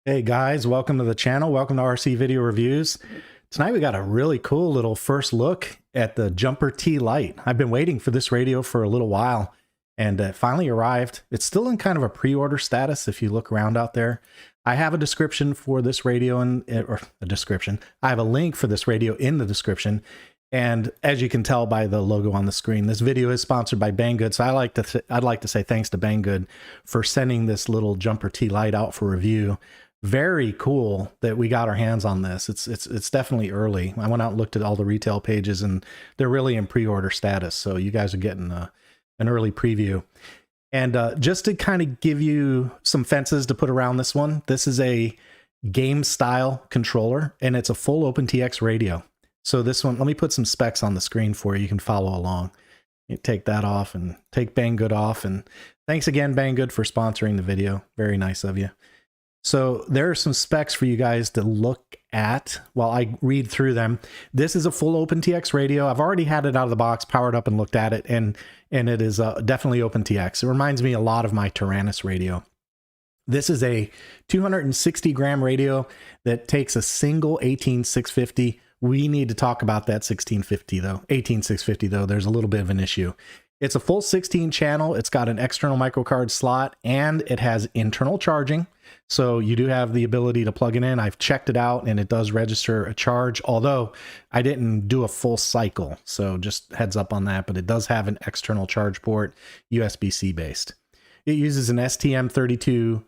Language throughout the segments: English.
Hey guys, welcome to the channel. Welcome to RC Video Reviews. Tonight we got a really cool little first look at the Jumper T-Lite. I've been waiting for this radio for a little while and it finally arrived. It's still in kind of a pre-order status if you look around out there. I have a description for this radio or a description. I have a link for this radio in the description. And as you can tell by the logo on the screen, this video is sponsored by Banggood. So I'd like to say thanks to Banggood for sending this little Jumper T-Lite out for review. Very cool that we got our hands on this. It's definitely early. I went out and looked at all the retail pages and they're really in pre-order status. So you guys are getting an early preview. And just to kind of give you some fences to put around this one, this is a Gamestyle controller and it's a full OpenTx radio. So this one, let me put some specs on the screen for you. You can follow along. You take that off and take Banggood off. And thanks again, Banggood, for sponsoring the video. Very nice of you. So there are some specs for you guys to look at while I read through them. This is a full OpenTx radio. I've already had it out of the box, powered up and looked at it, and it is definitely OpenTx. It reminds me a lot of my Tyrannus radio. This is a 260 gram radio that takes a single 18650. We need to talk about that 1650 though. 18650 though, there's a little bit of an issue. It's a full 16 channel. It's got an external microcard slot and it has internal charging. So you do have the ability to plug it in. I've checked it out and it does register a charge, although I didn't do a full cycle. So just heads up on that, but it does have an external charge port, USB-C based. It uses an STM32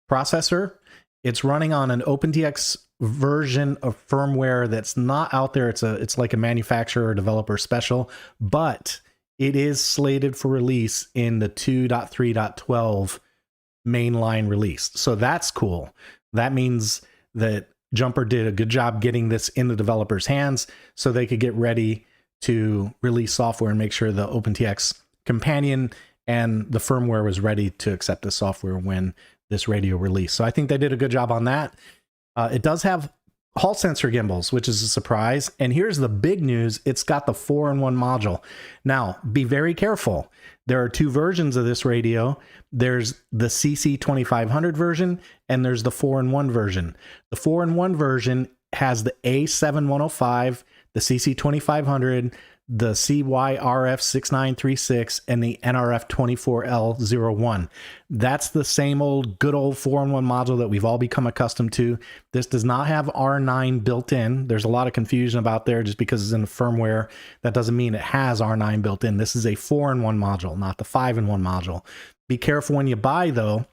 processor. It's running on an OpenTx version of firmware that's not out there. It's like a manufacturer or developer special, but it is slated for release in the 2.3.12 mainline release. So that's cool. That means that Jumper did a good job getting this in the developer's hands so they could get ready to release software and make sure the OpenTx companion and the firmware was ready to accept the software when this radio released. So I think they did a good job on that. It does have Hall sensor gimbals, which is a surprise. And here's the big news. It's got the 4-in-1 module. Now, be very careful. There are two versions of this radio. There's the CC2500 version and there's the 4-in-1 version. The 4-in-1 version has the A7105, the CC2500, the CYRF6936, and the NRF24L01. That's the same old good old 4-in-1 module that we've all become accustomed to. This does not have R9 built in. There's a lot of confusion about there just because it's in the firmware. That doesn't mean it has R9 built in. This is a 4-in-1 module, not the 5-in-1 module. Be careful when you buy though,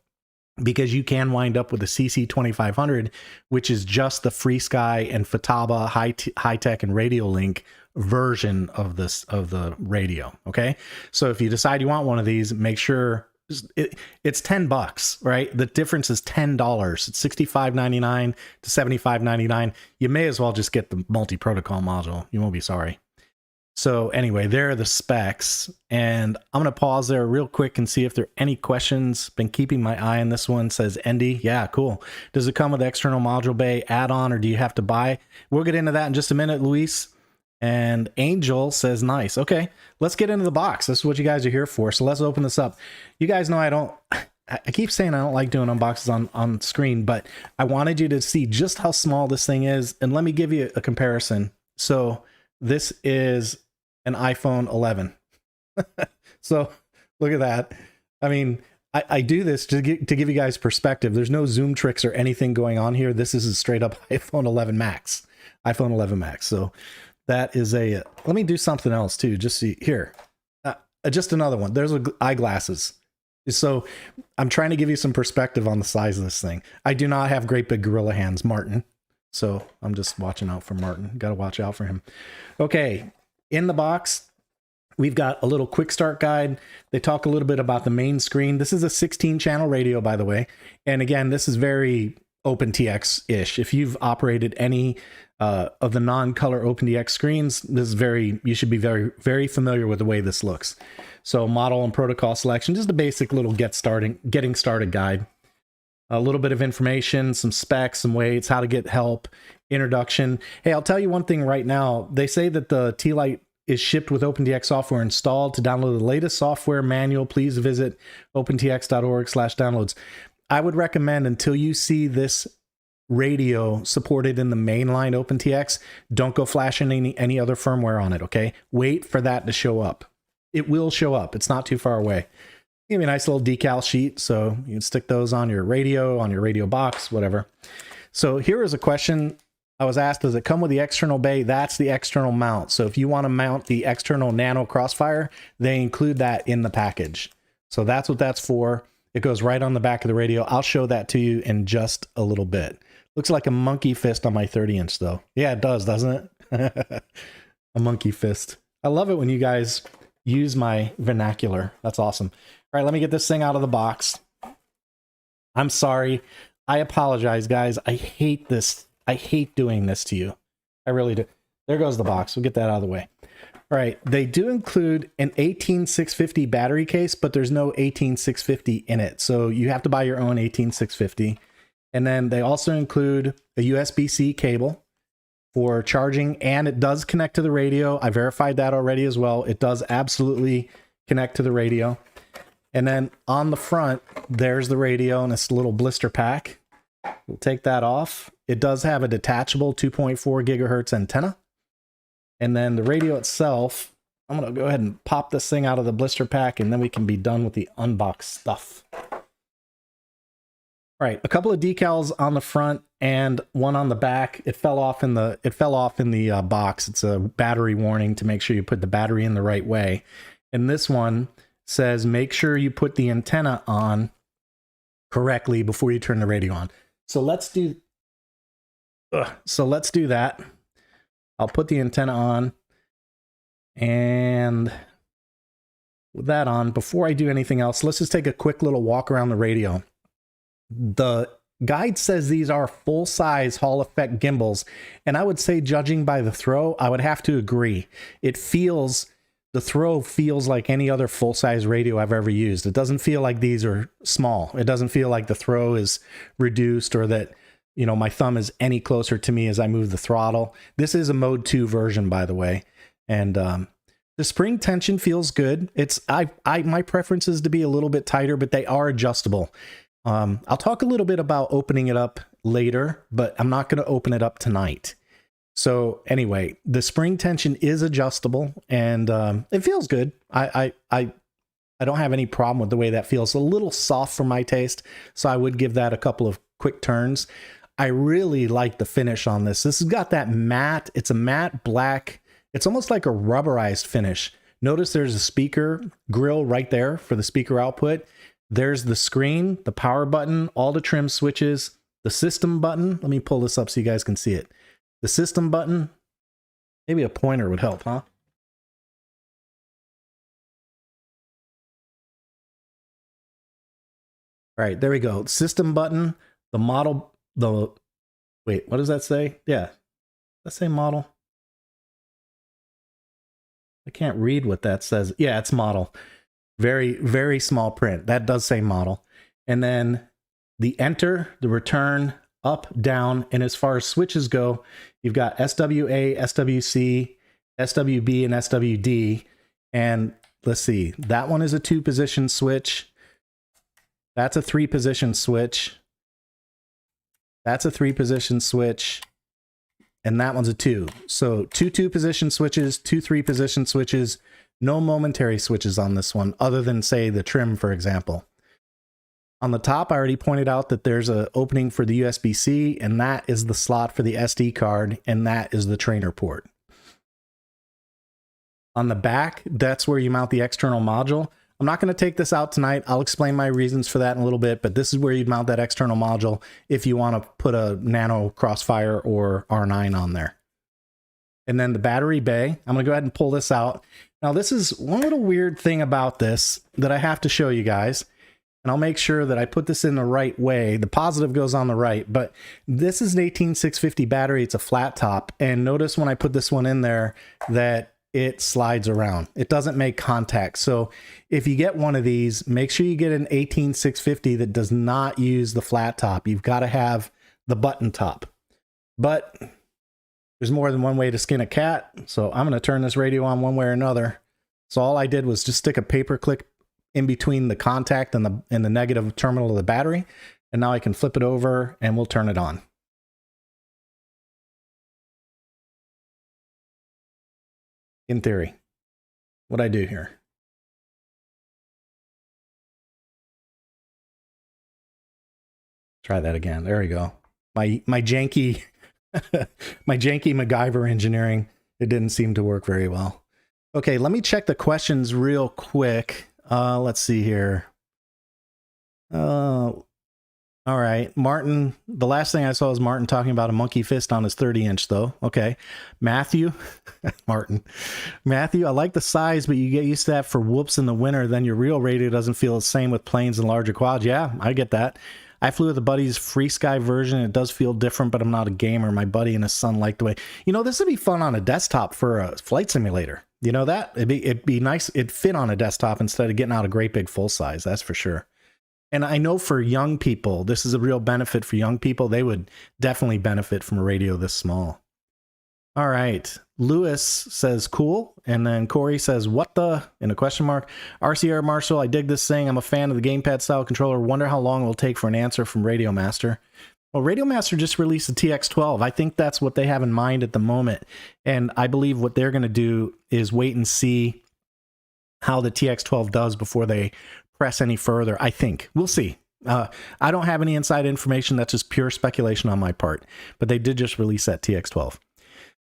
because you can wind up with a CC2500, which is just the FreeSky and Futaba high-tech and Radio Link version of the radio. Okay, so if you decide you want one of these, make sure it's $10, right? The difference is $10. It's $65.99 to $75.99. You may as well just get the multi-protocol module. You won't be sorry. So anyway, there are the specs, and I'm going to pause there real quick and see if there are any questions. Been keeping my eye on this one. Says Endy. Yeah, cool. Does it come with external module bay add-on, or do you have to buy? We'll get into that in just a minute, Luis. And Angel says, nice. Okay, let's get into the box. This is what you guys are here for. So let's open this up. You guys know I keep saying I don't like doing unboxes on screen, but I wanted you to see just how small this thing is. And let me give you a comparison. So this is an iPhone 11. So look at that. I mean, I do this to give you guys perspective. There's no zoom tricks or anything going on here. This is a straight up iPhone 11 Max. iPhone 11 Max. So that is a, let me do something else too. Just see here, just another one. There's eyeglasses. So I'm trying to give you some perspective on the size of this thing. I do not have great big gorilla hands, Martin. So I'm just watching out for Martin. Got to watch out for him. Okay. In the box, we've got a little quick start guide. They talk a little bit about the main screen. This is a 16 channel radio, by the way. And again, this is very OpenTx-ish. If you've operated any of the non-color OpenTx screens, this is you should be very, very familiar with the way this looks. So model and protocol selection, just a basic little getting started guide. A little bit of information, some specs, some weights, how to get help, introduction. Hey, I'll tell you one thing right now. They say that the T-Lite is shipped with OpenTx software installed. To download the latest software manual, please visit opentx.org/downloads. I would recommend, until you see this radio supported in the mainline OpenTX, don't go flashing any other firmware on it, okay? Wait for that to show up. It will show up. It's not too far away. Give me a nice little decal sheet, so you can stick those on your radio box, whatever. So here is a question I was asked, does it come with the external bay? That's the external mount. So if you want to mount the external nano crossfire, they include that in the package. So that's what that's for. It goes right on the back of the radio. I'll show that to you in just a little bit. Looks like a monkey fist on my 30-inch though. Yeah, it does, doesn't it? A monkey fist. I love it when you guys use my vernacular. That's awesome. All right, let me get this thing out of the box. I'm sorry. I apologize, guys. I hate this. I hate doing this to you. I really do. There goes the box. We'll get that out of the way. All right. They do include an 18650 battery case, but there's no 18650 in it. So you have to buy your own 18650. And then they also include a USB-C cable for charging, and it does connect to the radio. I verified that already as well. It does absolutely connect to the radio. And then on the front, there's the radio and this little blister pack. We'll take that off. It does have a detachable 2.4 gigahertz antenna. And then the radio itself, I'm going to go ahead and pop this thing out of the blister pack, and then we can be done with the unboxed stuff. All right, a couple of decals on the front and one on the back. It fell off in the box. It's a battery warning to make sure you put the battery in the right way. And this one says, make sure you put the antenna on correctly before you turn the radio on. So let's do that. I'll put the antenna on, and with that on, before I do anything else, let's just take a quick little walk around the radio. The guide says these are full-size Hall effect gimbals, and I would say, judging by the throw, I would have to agree. The throw feels like any other full-size radio I've ever used. It doesn't feel like these are small. It doesn't feel like the throw is reduced, or that, you know, my thumb is any closer to me as I move the throttle. This is a mode 2 version, by the way. And the spring tension feels good. My preference is to be a little bit tighter, but they are adjustable. I'll talk a little bit about opening it up later, but I'm not going to open it up tonight. So anyway, the spring tension is adjustable, and it feels good. I don't have any problem with the way that feels. A little soft for my taste, so I would give that a couple of quick turns. I really like the finish on this. This has got that matte. It's a matte black. It's almost like a rubberized finish. Notice there's a speaker grill right there for the speaker output. There's the screen, the power button, all the trim switches, the system button. Let me pull this up so you guys can see it. The system button, maybe a pointer would help, huh? All right, there we go. System button, the model, wait, what does that say? Yeah, that say model? I can't read what that says. Yeah, it's model. Very, very small print. That does say model. And then the enter, the return, up, down, and as far as switches go, you've got SWA, SWC, SWB, and SWD. And let's see, that one is a 2-position switch. That's a 3-position switch. That's a 3-position switch. And that one's a 2. So 2 2-position switches, 2 3-position switches, no momentary switches on this one, other than, say, the trim, for example. On the top, I already pointed out that there's an opening for the USB-C, and that is the slot for the SD card, and that is the trainer port. On the back, that's where you mount the external module. I'm not going to take this out tonight. I'll explain my reasons for that in a little bit, but this is where you'd mount that external module if you want to put a Nano Crossfire or R9 on there. And then the battery bay, I'm going to go ahead and pull this out. Now, this is one little weird thing about this that I have to show you guys. And I'll make sure that I put this in the right way. The positive goes on the right, but this is an 18650 battery. It's a flat top. And notice when I put this one in there that it slides around. It doesn't make contact. So if you get one of these, make sure you get an 18650 that does not use the flat top. You've got to have the button top. But there's more than one way to skin a cat. So I'm going to turn this radio on one way or another. So all I did was just stick a paper clip in between the contact and the negative terminal of the battery. And now I can flip it over and we'll turn it on. in theory. What'd I do here? Try that again. There we go. My janky my janky MacGyver engineering. It didn't seem to work very well. Okay, let me check the questions real quick. Let's see here. All right, Martin. The last thing I saw was Martin talking about a monkey fist on his 30-inch, though. Okay, Matthew, Matthew. I like the size, but you get used to that for whoops in the winter. Then your real radio doesn't feel the same with planes and larger quads. Yeah, I get that. I flew with a buddy's Free Sky version. It does feel different, but I'm not a gamer. My buddy and his son like the way. You know, this would be fun on a desktop for a flight simulator. You know that? It'd be nice. It'd fit on a desktop instead of getting out a great big full size. That's for sure. And I know for young people, this is a real benefit for young people. They would definitely benefit from a radio this small. All right. Lewis says, cool. And then Corey says, what the? In a question mark. RCVR Marshall, I dig this thing. I'm a fan of the gamepad style controller. Wonder how long it will take for an answer from Radio Master. Well, Radio Master just released the TX12. I think that's what they have in mind at the moment. And I believe what they're going to do is wait and see how the TX12 does before they press any further. I think we'll see. I don't have any inside information. That's just pure speculation on my part, but they did just release that TX12.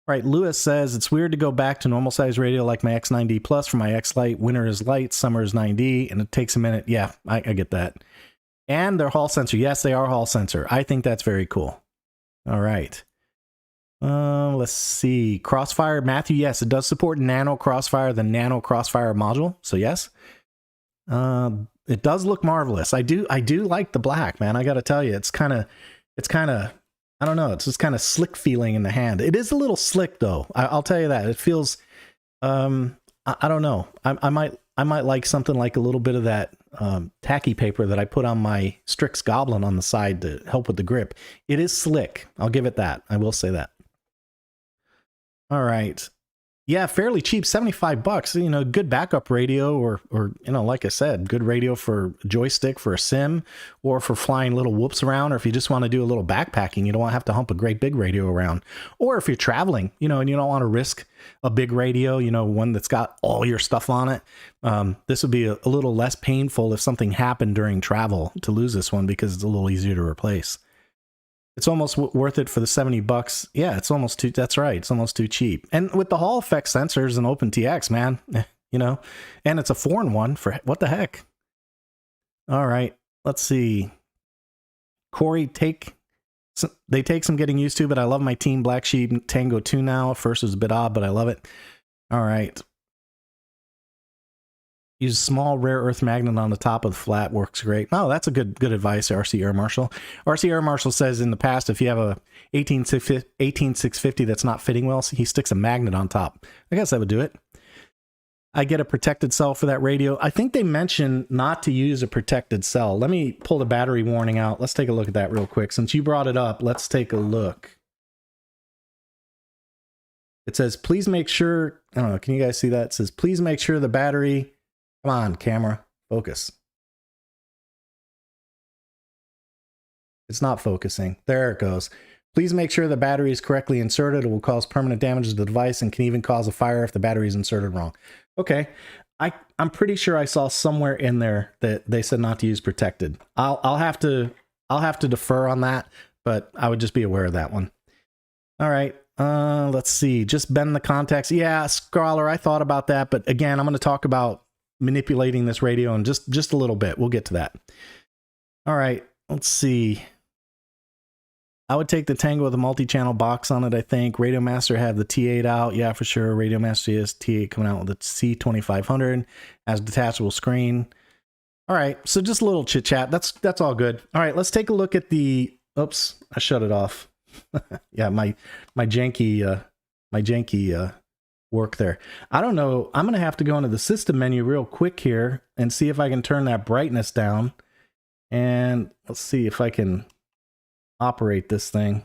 Right. Lewis says it's weird to go back to normal size radio like my X9D Plus for my X-Lite. Winter is light, summer is 9D, and it takes a minute. Yeah, I get that. And they're Hall sensor. Yes, they are Hall sensor. I think that's very cool. All right. Let's see. Crossfire, Matthew. Yes, it does support Nano Crossfire, the Nano Crossfire module. So yes. It does look marvelous. I do like the black, man. I got to tell you, it's kind of, I don't know. It's just kind of slick feeling in the hand. It is a little slick though. I'll tell you that. It feels, I don't know. I might like something like a little bit of that, tacky paper that I put on my Strix Goblin on the side to help with the grip. It is slick. I'll give it that. I will say that. All right. Yeah, fairly cheap, $75. You know, good backup radio, or you know, like I said, good radio for joystick for a sim, or for flying little whoops around, or if you just want to do a little backpacking, you don't want to have to hump a great big radio around. Or if you're traveling, you know, and you don't want to risk a big radio, you know, one that's got all your stuff on it. This would be a little less painful if something happened during travel to lose this one, because it's a little easier to replace. It's almost worth it for the $70. Yeah, it's almost too, that's right. It's almost too cheap. And with the Hall effect sensors and OpenTx, man, you know, and it's a foreign one for what the heck? All right, let's see. Corey, they take some getting used to, but I love my Team Black Sheep Tango 2 now. First was a bit odd, but I love it. All right. Use a small rare earth magnet on the top of the flat, works great. Oh, that's a good advice, RCVR Marshall. RCVR Marshall says in the past, if you have a 18650 that's not fitting well, he sticks a magnet on top. I guess that would do it. I get a protected cell for that radio. I think they mentioned not to use a protected cell. Let me pull the battery warning out. Let's take a look at that real quick. Since you brought it up, let's take a look. It says, please make sure, I don't know, can you guys see that? It says, please make sure the battery, come on, camera, focus. It's not focusing. There it goes. Please make sure the battery is correctly inserted. It will cause permanent damage to the device and can even cause a fire if the battery is inserted wrong. Okay. I'm pretty sure I saw somewhere in there that they said not to use protected. I'll have to defer on that, but I would just be aware of that one. All right. Let's see. Just bend the contacts. Yeah, Scrawler, I thought about that, but again, I'm going to talk about manipulating this radio in just a little bit. We'll get to that. All right, let's see. I would take the Tango with a multi-channel box on it, I think. Radio Master had the T8 out. Yeah, for sure. Radio Master is T8 coming out with the C2500 as a detachable screen. All right, so just a little chit-chat. That's all good. All right, let's take a look at the... Oops, I shut it off. Yeah, my janky work there. I don't know. I'm gonna have to go into the system menu real quick here and see if I can turn that brightness down, and let's see if I can operate this thing.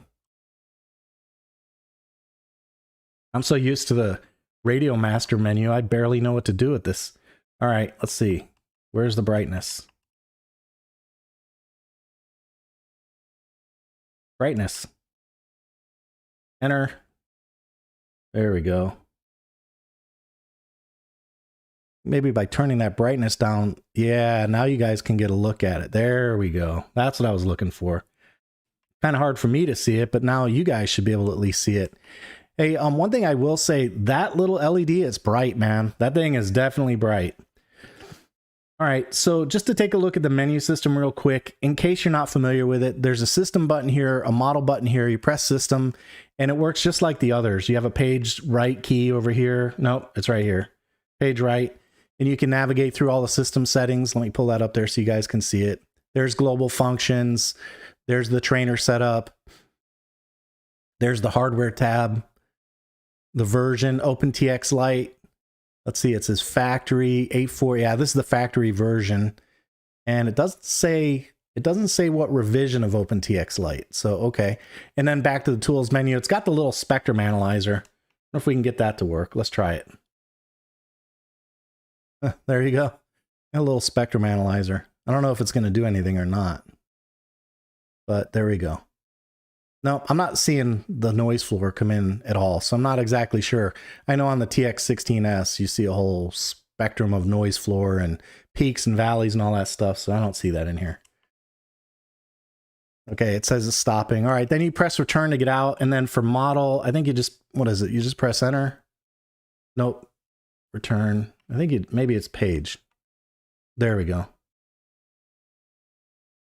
I'm so used to the Radio Master menu, I barely know what to do with this. All right, let's see. Where's the brightness? Brightness. Enter. There we go. maybe by turning that brightness down. Yeah, now you guys can get a look at it. There we go. That's what I was looking for. Kind of hard for me to see it, but now you guys should be able to at least see it. Hey, one thing I will say, that little LED is bright, man. That thing is definitely bright. All right, so just to take a look at the menu system real quick, in case you're not familiar with it, there's a system button here, a model button here. You press system, and it works just like the others. You have a page right key over here. Nope, it's right here. Page right, and you can navigate through all the system settings. Let me pull that up there so you guys can see it. There's global functions. There's the trainer setup. There's the hardware tab. The version, OpenTx Lite. Let's see, it says factory 8.4. Yeah, this is the factory version. And it doesn't say what revision of OpenTx Lite. So, okay. And then back to the tools menu. It's got the little spectrum analyzer. I don't know if we can get that to work. Let's try it. There you go. A little spectrum analyzer. I don't know if it's going to do anything or not. But there we go. No, I'm not seeing the noise floor come in at all, so I'm not exactly sure. I know on the TX16S, you see a whole spectrum of noise floor and peaks and valleys and all that stuff, so I don't see that in here. Okay, it says it's stopping. All right, then you press return to get out, and then for model, I think you just, what is it? You just press enter? Nope. Return. I think maybe it's page. There we go.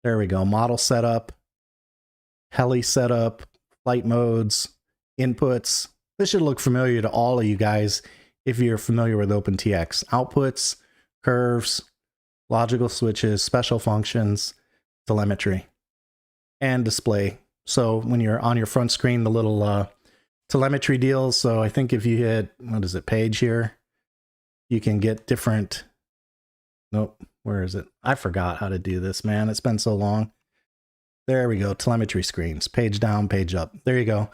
There we go. Model setup. Heli setup, flight modes, inputs. This should look familiar to all of you guys if you're familiar with OpenTx. Outputs, curves, logical switches, special functions, telemetry, and display. So when you're on your front screen, the little telemetry deals. So I think if you hit, what is it, page here, you can get different. Nope, where is it? I forgot how to do this, man. It's been so long. There we go. Telemetry screens. Page down, page up. There you go.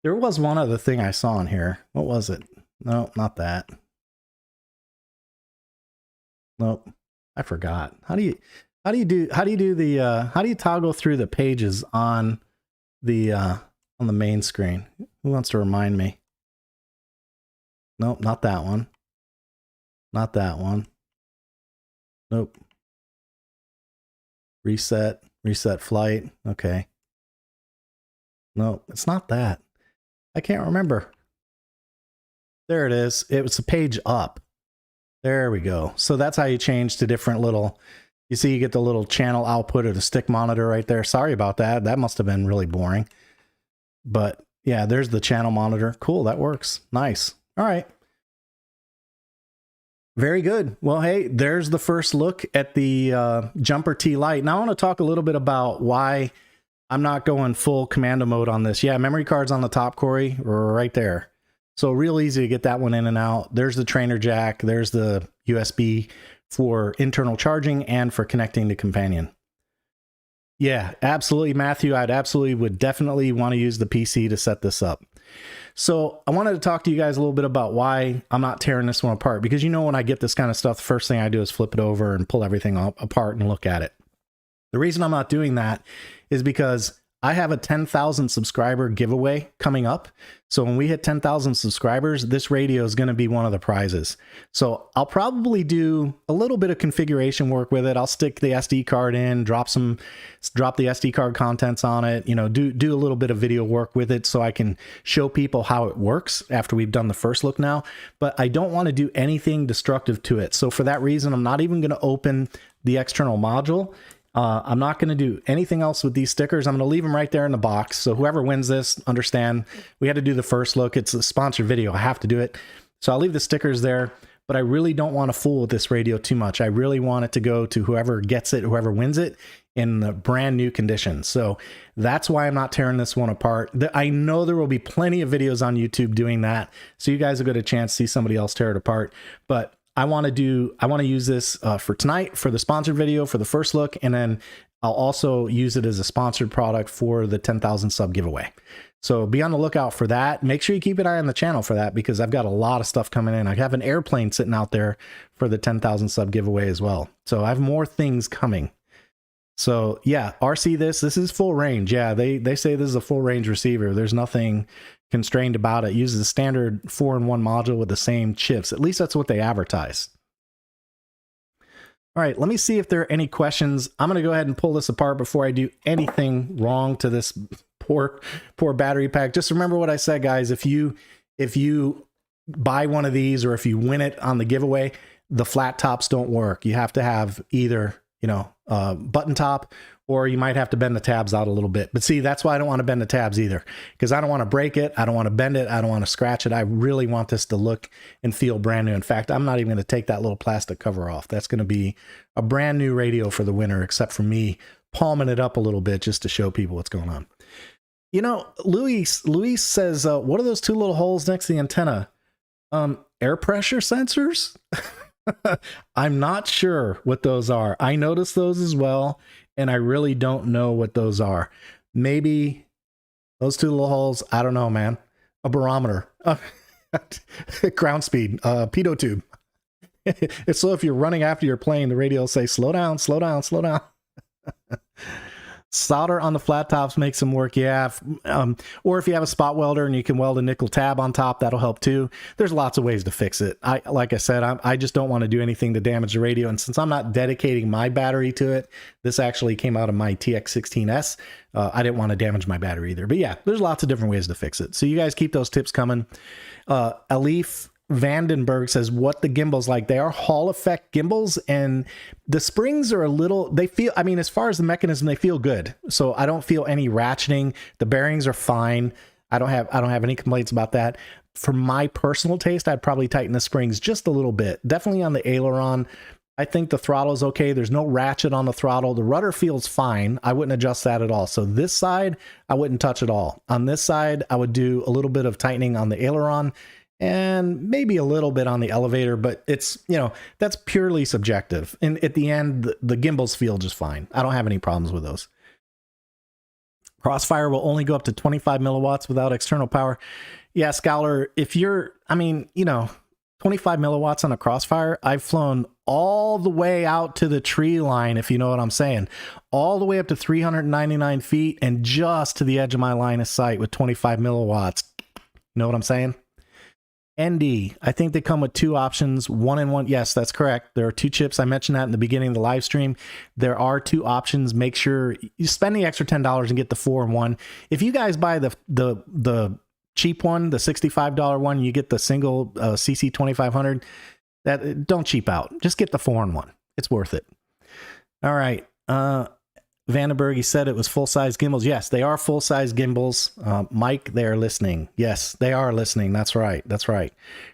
There was one other thing I saw in here. What was it? No, not that. Nope. I forgot. How do you toggle through the pages on the main screen? Who wants to remind me? Nope, not that one. Not that one. Nope. Reset flight. Okay. No, it's not that. I can't remember. There it is. It was a page up. There we go. So that's how you change to different little, you see, you get the little channel output or the stick monitor right there. Sorry about that. That must have been really boring. But yeah, there's the channel monitor. Cool. That works. Nice. All right. Very good. Well, hey, there's the first look at the Jumper T-Lite. Now I want to talk a little bit about why I'm not going full commando mode on this. Yeah, memory card's on the top, Corey, right there. So real easy to get that one in and out. There's the trainer jack. There's the USB for internal charging and for connecting to Companion. Yeah, absolutely, Matthew. Would definitely want to use the PC to set this up. So I wanted to talk to you guys a little bit about why I'm not tearing this one apart, because you know when I get this kind of stuff, the first thing I do is flip it over and pull everything apart and look at it. The reason I'm not doing that is because I have a 10,000 subscriber giveaway coming up. So when we hit 10,000 subscribers, this radio is going to be one of the prizes. So I'll probably do a little bit of configuration work with it. I'll stick the SD card in, drop the SD card contents on it, you know, do a little bit of video work with it so I can show people how it works after we've done the first look now. But I don't want to do anything destructive to it. So for that reason, I'm not even going to open the external module. I'm not going to do anything else with these stickers. I'm going to leave them right there in the box. So whoever wins this, understand we had to do the first look. It's a sponsored video. I have to do it. So I'll leave the stickers there, but I really don't want to fool with this radio too much. I really want it to go to whoever gets it, whoever wins it in the brand new condition. So that's why I'm not tearing this one apart. I know there will be plenty of videos on YouTube doing that. So you guys will get a chance to see somebody else tear it apart. But I want to use this for tonight for the sponsored video for the first look, and then I'll also use it as a sponsored product for the 10,000 sub giveaway. So be on the lookout for that. Make sure you keep an eye on the channel for that, because I've got a lot of stuff coming in. I have an airplane sitting out there for the 10,000 sub giveaway as well. So I have more things coming. So yeah, RC this is full range. Yeah, they say this is a full range receiver. There's nothing constrained about it. It uses a standard 4-in-1 module with the same chips. At least that's what they advertise. All right, let me see if there are any questions. I'm going to go ahead and pull this apart before I do anything wrong to this poor battery pack. Just remember what I said, guys. If you buy one of these, or if you win it on the giveaway, the flat tops don't work. You have to have either, button top, or you might have to bend the tabs out a little bit. But see, that's why I don't want to bend the tabs either, because I don't want to break it. I don't want to bend it. I don't want to scratch it. I really want this to look and feel brand new. In fact, I'm not even going to take that little plastic cover off. That's going to be a brand new radio for the winter, except for me palming it up a little bit just to show people what's going on. Luis says, what are those two little holes next to the antenna? Air pressure sensors? I'm not sure what those are. I noticed those as well, and I really don't know what those are. Maybe those two little holes. I don't know, man. A barometer, ground speed, pitot tube. So if you're running after your plane, the radio will say, slow down, slow down, slow down. Solder on the flat tops makes them work, yeah. Or if you have a spot welder and you can weld a nickel tab on top, that'll help too. There's lots of ways to fix it. Like I said, I just don't want to do anything to damage the radio. And since I'm not dedicating my battery to it, this actually came out of my TX16S. I didn't want to damage my battery either. But yeah, there's lots of different ways to fix it. So you guys keep those tips coming. Alif Vandenberg says, what the gimbals like? They are Hall effect gimbals, and the springs are as far as the mechanism, they feel good. So I don't feel any ratcheting. The bearings are fine. I don't have any complaints about that. For my personal taste, I'd probably tighten the springs just a little bit. Definitely on the aileron. I think the throttle is okay. There's no ratchet on the throttle. The rudder feels fine. I wouldn't adjust that at all. So this side, I wouldn't touch at all. On this side, I would do a little bit of tightening on the aileron, and maybe a little bit on the elevator, but it's, that's purely subjective. And at the end, the gimbals feel just fine. I don't have any problems with those. Crossfire will only go up to 25 milliwatts without external power. Yeah, Scholar, if you're, 25 milliwatts on a Crossfire, I've flown all the way out to the tree line, if you know what I'm saying, all the way up to 399 feet and just to the edge of my line of sight with 25 milliwatts. You know what I'm saying? ND, I think they come with two options, 1 and 1. Yes, that's correct. There are two chips. I mentioned that in the beginning of the live stream. There are two options. Make sure you spend the extra $10 and get the 4 and 1. If you guys buy the cheap one, the $65 one, you get the single CC 2500. That don't cheap out. Just get the 4 and 1. It's worth it. All right. Vandenberg, he said it was full-size gimbals. Yes, they are full-size gimbals. Mike, they are listening. Yes, they are listening. That's right. That's right.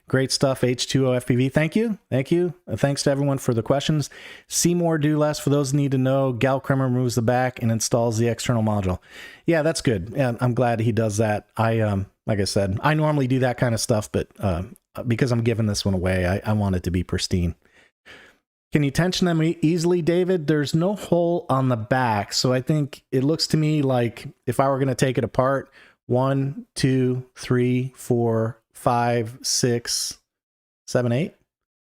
Great stuff, H2O FPV. Thank you. Thank you. Thanks to everyone for the questions. See more, do less. For those who need to know, Gal Kremer removes the back and installs the external module. Yeah, that's good. Yeah, I'm glad he does that. Like I said, I normally do that kind of stuff, but because I'm giving this one away, I want it to be pristine. Can you tension them easily, David? There's no hole on the back, so I think it looks to me like if I were going to take it apart, 1, 2, 3, 4, 5, 6, 7, 8.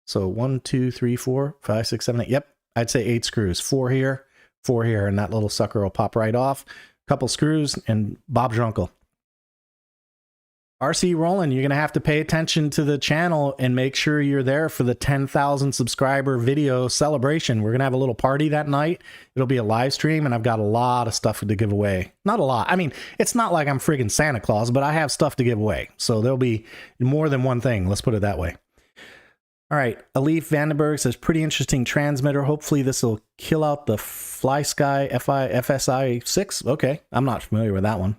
So 1, 2, 3, 4, 5, 6, 7, 8. Yep, I'd say 8 screws. 4 here, 4 here, and that little sucker will pop right off. Couple screws, and Bob's your uncle. RC Roland, you're going to have to pay attention to the channel and make sure you're there for the 10,000 subscriber video celebration. We're going to have a little party that night. It'll be a live stream, and I've got a lot of stuff to give away. Not a lot. It's not like I'm friggin' Santa Claus, but I have stuff to give away. So there'll be more than one thing. Let's put it that way. All right. Alif Vandenberg says, pretty interesting transmitter. Hopefully this will kill out the FlySky FSI 6. Okay. I'm not familiar with that one.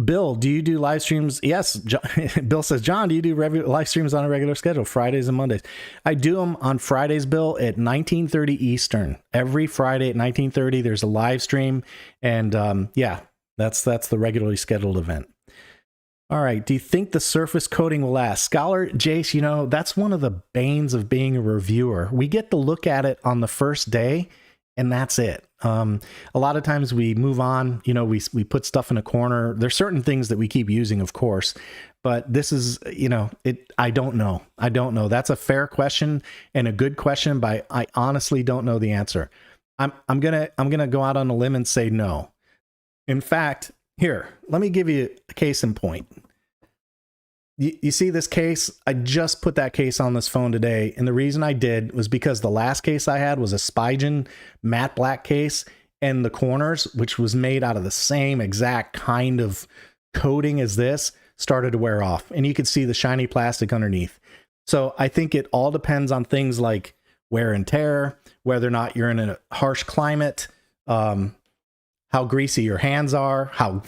Bill, do you do live streams? Yes. Bill says, John, do you do live streams on a regular schedule, Fridays and Mondays? I do them on Fridays, Bill, at 19:30 Eastern. Every Friday at 19:30, there's a live stream. And yeah, that's the regularly scheduled event. All right. Do you think the surface coating will last? Scholar Jace, that's one of the banes of being a reviewer. We get to look at it on the first day, and that's it. A lot of times we move on, we put stuff in a corner. There's certain things that we keep using, of course, but this is, I don't know. That's a fair question and a good question, but I honestly don't know the answer. I'm going to go out on a limb and say no. In fact, here, let me give you a case in point. You see this case? I just put that case on this phone today. And the reason I did was because the last case I had was a Spigen matte black case, and the corners, which was made out of the same exact kind of coating as this, started to wear off. And you could see the shiny plastic underneath. So I think it all depends on things like wear and tear, whether or not you're in a harsh climate, how greasy your hands are, how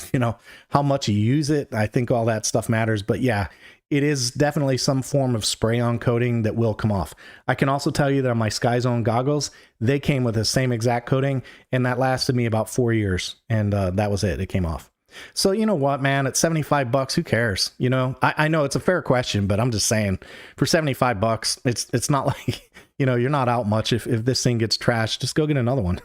much you use it. I think all that stuff matters. But yeah, it is definitely some form of spray-on coating that will come off. I can also tell you that on my Sky Zone goggles, they came with the same exact coating, and that lasted me about 4 years, and that was it. It came off. So you know what, man, at 75 bucks, who cares? You know, I know it's a fair question, but I'm just saying, for 75 bucks, it's not like, you know, you're not out much. If this thing gets trashed, just go get another one.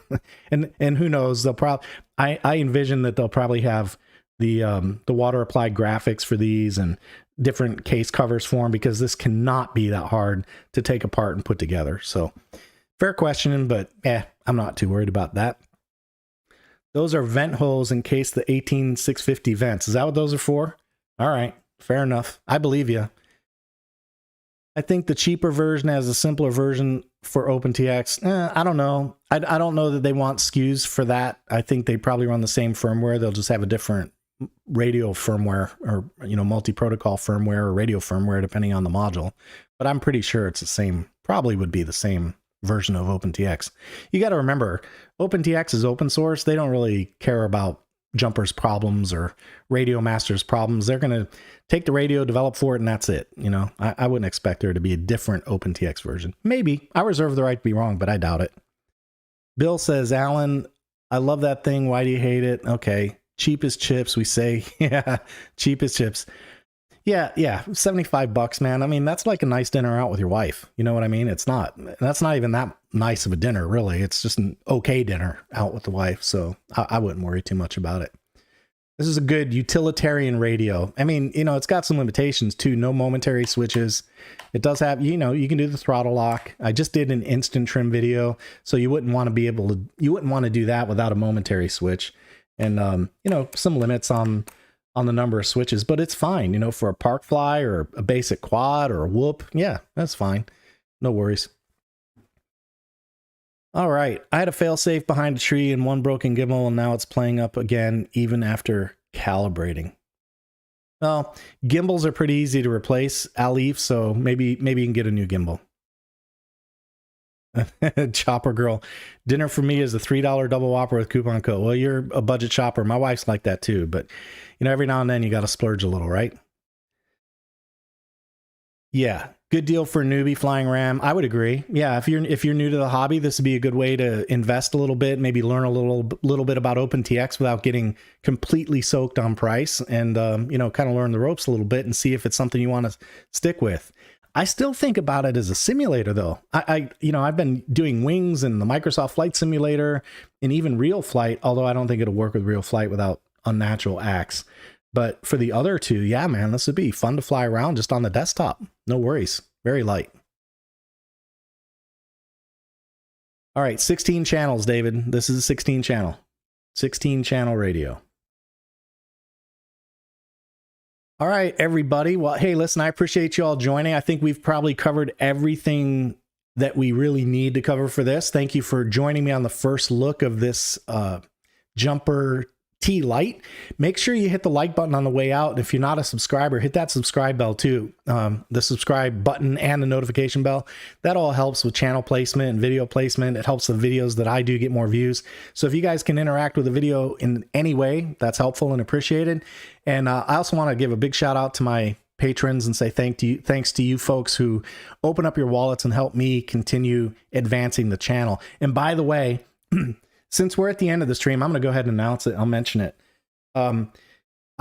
and who knows, they'll probably, I envision that they'll probably have the water applied graphics for these and different case covers for them, because this cannot be that hard to take apart and put together. So fair question, but I'm not too worried about that. Those are vent holes in case the 18650 vents. Is that what those are for? All right, fair enough. I believe you. I think the cheaper version has a simpler version for OpenTx. I don't know. I don't know that they want SKUs for that. I think they probably run the same firmware. They'll just have a different radio firmware, or, you know, multi-protocol firmware or radio firmware, depending on the module. But I'm pretty sure it's the same, probably would be the same version of OpenTx. You got to remember, OpenTx is open source. They don't really care about Jumper's problems or Radio Master's problems. They're going to take the radio, develop for it, and that's it. You know, I wouldn't expect there to be a different OpenTx version. Maybe. I reserve the right to be wrong, but I doubt it. Bill says, Alan, I love that thing. Why do you hate it? Okay. Cheap as chips, we say. Yeah, cheap as chips. Yeah, 75 bucks, man. I mean, that's like a nice dinner out with your wife. You know what I mean? That's not even that nice of a dinner, really. It's just an okay dinner out with the wife. So I wouldn't worry too much about it. This is a good utilitarian radio. I mean, you know, it's got some limitations too. No momentary switches. It does have, you know, you can do the throttle lock. I just did an instant trim video, so you wouldn't want to do that without a momentary switch. And, you know, some limits on the number of switches, but it's fine, you know, for a park fly or a basic quad or a whoop. Yeah, that's fine. No worries. All right. I had a failsafe behind a tree and one broken gimbal, and now it's playing up again, even after calibrating. Well, gimbals are pretty easy to replace, Alif, so maybe you can get a new gimbal. Chopper girl, dinner for me is a $3 double whopper with coupon code. Well, you're a budget shopper. My wife's like that too, but you know, every now and then you got to splurge a little, right? Yeah, good deal for a newbie flying RAM. I would agree. Yeah, if you're new to the hobby, this would be a good way to invest a little bit, maybe learn a little bit about OpenTx without getting completely soaked on price, and you know, kind of learn the ropes a little bit and see if it's something you want to stick with. I still think about it as a simulator, though. You know, I've been doing Wings and the Microsoft Flight Simulator and even Real Flight, although I don't think it'll work with Real Flight without unnatural acts. But for the other two, yeah, man, this would be fun to fly around just on the desktop. No worries. Very light. All right, 16 channels, David. This is a 16 channel. 16 channel radio. All right, everybody. Well, hey, listen, I appreciate you all joining. I think we've probably covered everything that we really need to cover for this. Thank you for joining me on the first look of this Jumper T-Lite. Make sure you hit the like button on the way out. And if you're not a subscriber, hit that subscribe bell too. The subscribe button and the notification bell. That all helps with channel placement and video placement. It helps the videos that I do get more views. So if you guys can interact with the video in any way, that's helpful and appreciated. And I also want to give a big shout out to my patrons and say thanks to you folks who open up your wallets and help me continue advancing the channel. And by the way, since we're at the end of the stream, I'm going to go ahead and announce it. I'll mention it. I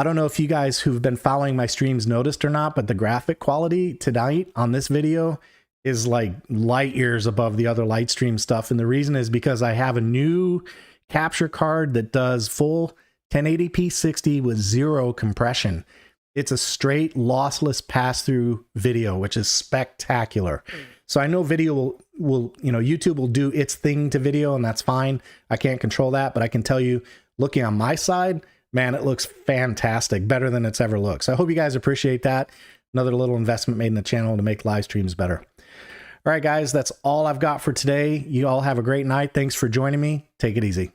don't know if you guys who've been following my streams noticed or not, but the graphic quality tonight on this video is like light years above the other light stream stuff. And the reason is because I have a new capture card that does full 1080p 60 with 0 compression. It's a straight lossless pass-through video, which is spectacular. So I know video will, you know, YouTube will do its thing to video, and that's fine. I can't control that, but I can tell you, looking on my side, man, it looks fantastic, better than it's ever looked. So I hope you guys appreciate that. Another little investment made in the channel to make live streams better. All right, guys, that's all I've got for today. You all have a great night. Thanks for joining me. Take it easy.